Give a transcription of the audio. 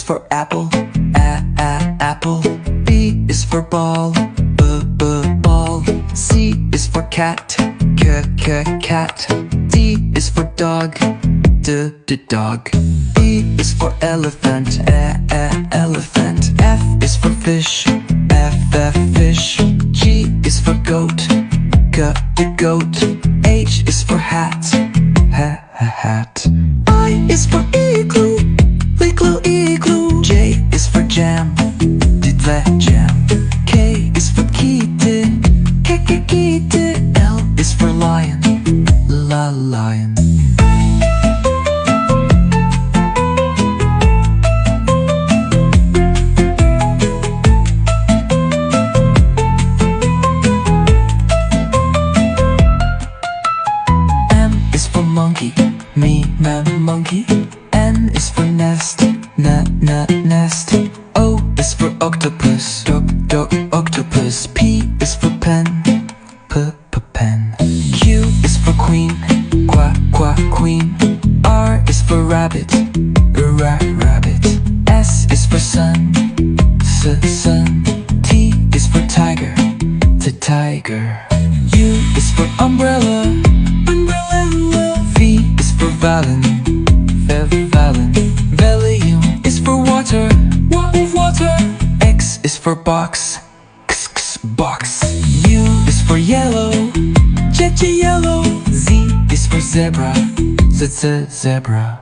is for apple, apple. B is for ball, ball. C is for cat, cat. D is for dog, dog. E is for elephant, elephant. F is for fish, fish. G is for goat, goat. H is for hat, hat. I is for igloo, igloo. J is for jam, jam. K is for kite, kite. L is for lion, lion. Monkey, me, monkey. N is for nest, nest. O is for octopus, octopus. P is for pen, pen. Q is for queen, queen. R is for rabbit, rabbit. S is for sun, sun. T is for tiger, tiger. U is for umbrella, V is for Valen, Valium is for water, water. X is for box, box. U is for yellow, yellow. Z is for zebra, zebra.